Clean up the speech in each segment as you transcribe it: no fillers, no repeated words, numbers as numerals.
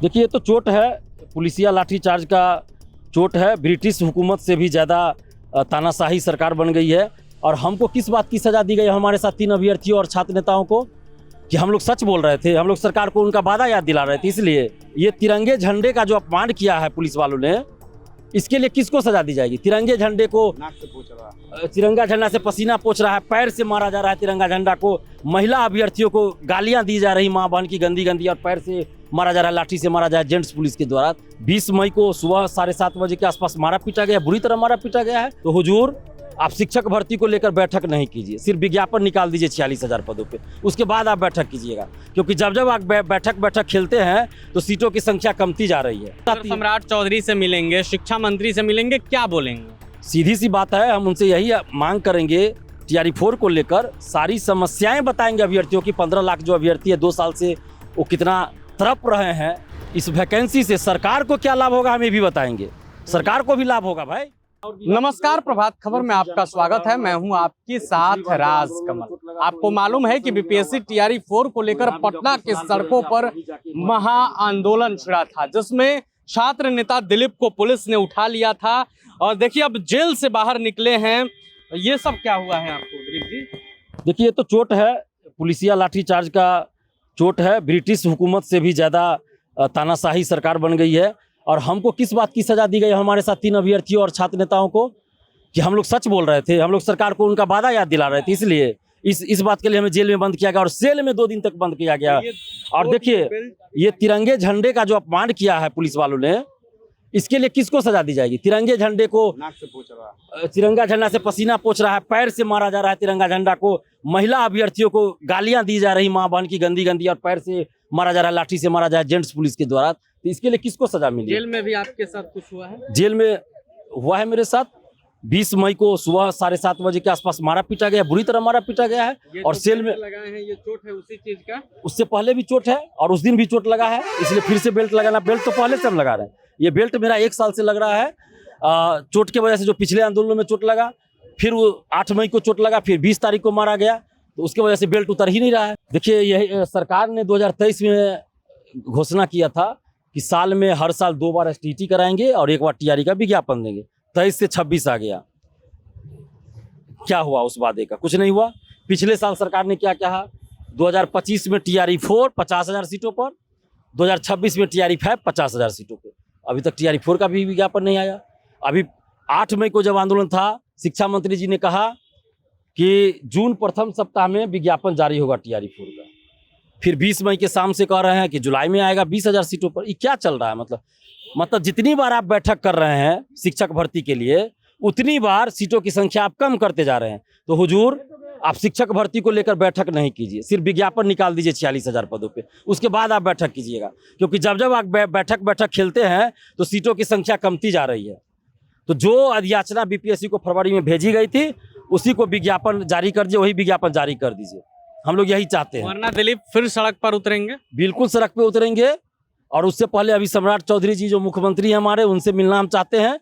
देखिए, ये तो चोट है, पुलिसिया लाठीचार्ज का चोट है। ब्रिटिश हुकूमत से भी ज़्यादा तानाशाही सरकार बन गई है। और हमको किस बात की सज़ा दी गई हमारे साथ 3 अभ्यर्थियों और छात्र नेताओं को कि हम लोग सच बोल रहे थे, हम लोग सरकार को उनका वादा याद दिला रहे थे। इसलिए ये तिरंगे झंडे का जो अपमान किया है पुलिस वालों ने, इसके लिए किसको सजा दी जाएगी? तिरंगे झंडे को नाक से पूछ रहा है। तिरंगा झंडा से पसीना पोंछ रहा है, पैर से मारा जा रहा है तिरंगा झंडा को, महिला अभ्यर्थियों को गालियां दी जा रही माँ बहन की गंदी गंदी, और पैर से मारा जा रहा है, लाठी से मारा जा रहा है जेंट्स पुलिस के द्वारा। 20 मई को सुबह 7:30 बजे के आसपास मारा पीटा गया, बुरी तरह मारा पीटा गया है। तो हुजूर, आप शिक्षक भर्ती को लेकर बैठक नहीं कीजिए, सिर्फ विज्ञापन निकाल दीजिए 46,000 पदों पे, उसके बाद आप बैठक कीजिएगा। क्योंकि जब जब आप बैठक खेलते हैं तो सीटों की संख्या कमती जा रही है। सम्राट चौधरी से मिलेंगे, शिक्षा मंत्री से मिलेंगे, क्या बोलेंगे? सीधी सी बात है, हम उनसे यही मांग करेंगे, TRE4 को लेकर सारी समस्याएं बताएंगे अभ्यर्थियों की। 15 लाख जो अभ्यर्थी है 2 साल से, वो कितना तड़प रहे हैं। इस वैकेंसी से सरकार को क्या लाभ होगा, हमें भी बताएंगे। सरकार को भी लाभ होगा भाई। नमस्कार, प्रभात खबर में आपका स्वागत है। मैं हूं आपके साथ राज कमल। आपको मालूम है कि बीपीएससी TRE4 को लेकर पटना के सड़कों पर महा आंदोलन छिड़ा था, जिसमें छात्र नेता दिलीप को पुलिस ने उठा लिया था। और देखिए, अब जेल से बाहर निकले हैं। ये सब क्या हुआ है आपको दिलीप जी? देखिए, ये तो चोट है, पुलिसिया लाठीचार्ज का चोट है। ब्रिटिश हुकूमत से भी ज़्यादा तानाशाही सरकार बन गई है। और हमको किस बात की सज़ा दी गई हमारे साथ 3 अभ्यर्थियों और छात्र नेताओं को कि हम लोग सच बोल रहे थे, हम लोग सरकार को उनका वादा याद दिला रहे थे। इसलिए इस बात के लिए हमें जेल में बंद किया गया और सेल में 2 दिन तक बंद किया गया। और देखिए, ये तिरंगे झंडे का जो अपमान किया है पुलिस वालों ने, इसके लिए किसको सजा दी जाएगी? तिरंगे झंडे को नाक से पूछ रहा है। तिरंगा झंडा से पसीना पोंछ रहा है, पैर से मारा जा रहा है तिरंगा झंडा को, महिला अभ्यर्थियों को गालियां दी जा रही माँ बहन की गंदी गंदी, और पैर से मारा जा रहा है, लाठी से मारा जा रहा है जेंट्स पुलिस के द्वारा। तो इसके लिए किसको सजा मिली? जेल में भी आपके साथ कुछ हुआ है? जेल में हुआ है मेरे साथ। 20 मई को सुबह 7:30 बजे के आसपास मारा पीटा गया, बुरी तरह मारा पीटा गया है। और सेल में लगाए हैं, ये चोट है उसी चीज का? उससे पहले भी चोट है और उस दिन भी चोट लगा है, इसलिए फिर से बेल्ट लगाना। बेल्ट तो पहले से हम लगा रहे हैं, ये बेल्ट मेरा 1 साल से लग रहा है। चोट की वजह से जो पिछले आंदोलनों में चोट लगा, फिर वो 8 मई को चोट लगा, फिर 20 तारीख को मारा गया, तो उसकी वजह से बेल्ट उतर ही नहीं रहा है। देखिए, यही सरकार ने 2023 में घोषणा किया था कि साल में हर साल 2 बार STT कराएंगे और 1 बार TRE का विज्ञापन देंगे। 23 से 26 आ गया, क्या हुआ उस वादे का? कुछ नहीं हुआ। पिछले साल सरकार ने क्या कहा? 2025 में TRE4 50,000 सीटों पर, 2026 में TRE5 50,000 सीटों पर। अभी तक TRE4 का भी विज्ञापन नहीं आया। अभी 8 मई को जब आंदोलन था, शिक्षा मंत्री जी ने कहा कि जून प्रथम सप्ताह में विज्ञापन जारी होगा TRE4 का। फिर 20 मई के शाम से कह रहे हैं कि जुलाई में आएगा 20,000 सीटों पर। ये क्या चल रहा है? मतलब जितनी बार आप बैठक कर रहे हैं शिक्षक भर्ती के लिए, उतनी बार सीटों की संख्या आप कम करते जा रहे हैं। तो हुजूर, आप शिक्षक भर्ती को लेकर बैठक नहीं कीजिए, सिर्फ विज्ञापन निकाल दीजिए 46,000 पदों पे, उसके बाद आप बैठक कीजिएगा। क्योंकि जब जब आप बैठक खेलते हैं तो सीटों की संख्या कमती जा रही है। तो जो अधियाचना BPSC को फरवरी में भेजी गई थी, उसी को विज्ञापन जारी कर दीजिए, वही विज्ञापन जारी कर दीजिए। हम लोग यही चाहते हैं। वरना दिलीप फिर सड़क पर उतरेंगे? बिल्कुल सड़क पे उतरेंगे। और उससे पहले अभी सम्राट चौधरी जी जो मुख्यमंत्री हैं हमारे, उनसे मिलना हम चाहते हैं,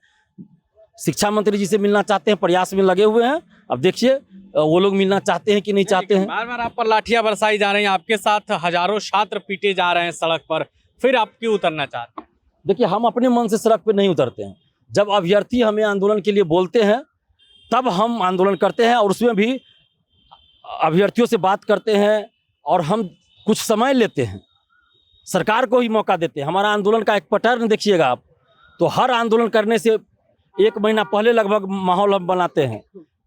शिक्षा मंत्री जी से मिलना चाहते हैं, प्रयास में लगे हुए हैं। अब देखिए वो लोग मिलना चाहते हैं कि नहीं चाहते हैं। बार बार आप पर लाठियां बरसाई जा रही हैं, आपके साथ हजारों छात्र पीटे जा रहे हैं सड़क पर, फिर आप क्यों उतरना चाहते हैं? देखिए, हम अपने मन से सड़क पे नहीं उतरते हैं। जब अभ्यर्थी हमें आंदोलन के लिए बोलते हैं तब हम आंदोलन करते हैं, और उसमें भी अभ्यर्थियों से बात करते हैं और हम कुछ समय लेते हैं, सरकार को ही मौका देते हैं। हमारा आंदोलन का एक पैटर्न देखिएगा आप, तो हर आंदोलन करने से 1 महीना पहले लगभग माहौल हम बनाते हैं,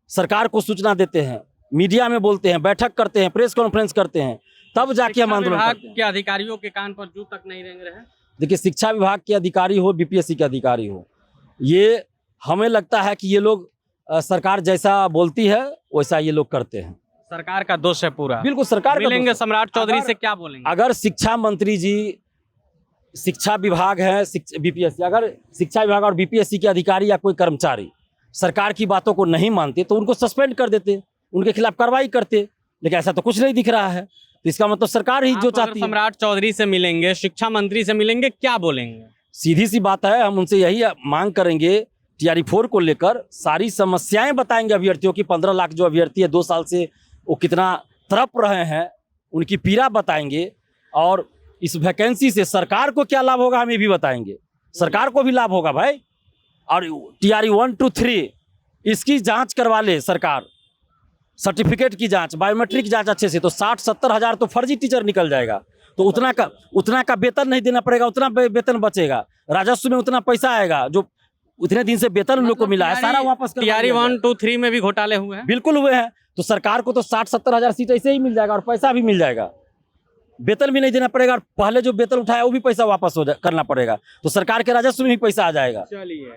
सरकार को सूचना देते हैं, मीडिया में बोलते हैं, बैठक करते हैं, प्रेस कॉन्फ्रेंस करते हैं, तब जाके हम आंदोलन करते हैं। के अधिकारियों के कान पर जू तक नहीं रेंग रहे हैं। देखिए, शिक्षा विभाग के अधिकारी हो, BPSC के अधिकारी हो, ये हमें लगता है कि ये लोग सरकार जैसा बोलती है वैसा ये लोग करते हैं। सरकार का दोष है पूरा? बिल्कुल सरकार का मिलेंगे दोष। सम्राट चौधरी से क्या बोलेंगे? अगर शिक्षा मंत्री जी, शिक्षा विभाग है, BPSC, अगर शिक्षा विभाग और BPSC के अधिकारी या कोई कर्मचारी सरकार की बातों को नहीं मानते तो उनको सस्पेंड कर देते, उनके खिलाफ कार्रवाई करते। लेकिन ऐसा तो कुछ नहीं दिख रहा है, तो इसका मतलब सरकार ही जो चाहती है। सम्राट चौधरी से मिलेंगे, शिक्षा मंत्री से मिलेंगे, क्या बोलेंगे? सीधी सी बात है, हम उनसे यही मांग करेंगे, TRE4 को लेकर सारी समस्याएं बताएंगे अभ्यर्थियों की। 15 लाख जो अभ्यर्थी है 2 साल से, वो कितना तड़प रहे हैं, उनकी पीड़ा बताएंगे। और इस वैकेंसी से सरकार को क्या लाभ होगा हम ये भी बताएंगे। सरकार को भी लाभ होगा भाई। और TRE 1 to 3 इसकी जांच करवा ले सरकार, सर्टिफिकेट की जांच, बायोमेट्रिक जांच अच्छे से, तो 60-70 हज़ार तो फर्जी टीचर निकल जाएगा। तो उतना का वेतन नहीं देना पड़ेगा, उतना वेतन बचेगा, राजस्व में उतना पैसा आएगा जो उतने दिन से वेतन उन लोग को मिला है सारा वापस कर TRE 1 to 3 में भी घोटाले हुए हैं। बिल्कुल हुए हैं। तो सरकार को तो 60-70 हज़ार सीट ऐसे ही मिल जाएगा और पैसा भी मिल जाएगा, वेतन भी नहीं देना पड़ेगा, और पहले जो वेतन उठाया वो भी पैसा वापस करना पड़ेगा, तो सरकार के राजस्व में भी पैसा आ जाएगा। चलिए,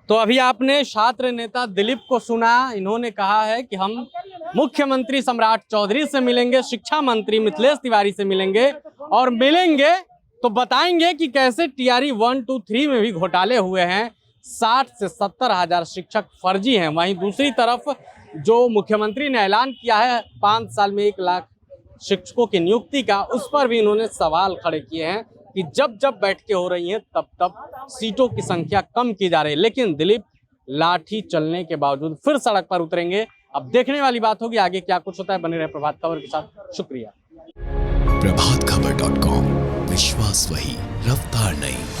तो अभी आपने छात्र नेता दिलीप को सुना। इन्होंने कहा है कि हम मुख्यमंत्री सम्राट चौधरी से मिलेंगे, शिक्षा मंत्री मिथिलेश तिवारी से मिलेंगे, और मिलेंगे तो बताएंगे कि कैसे TRE 1 to 3 में भी घोटाले हुए हैं, 60 से 70 हज़ार शिक्षक फर्जी हैं। वहीं दूसरी तरफ जो मुख्यमंत्री ने ऐलान किया है 5 साल में 1 लाख शिक्षकों की नियुक्ति का, उस पर भी इन्होंने सवाल खड़े किए हैं कि जब जब बैठकें हो रही हैं तब सीटों की संख्या कम की जा रही है। लेकिन दिलीप लाठी चलने के बावजूद फिर सड़क पर उतरेंगे। अब देखने वाली बात होगी आगे क्या कुछ होता है। बने रहे प्रभात खबर के साथ। शुक्रिया। प्रभातखबर.com, विश्वास वही, रफ्तार नहीं।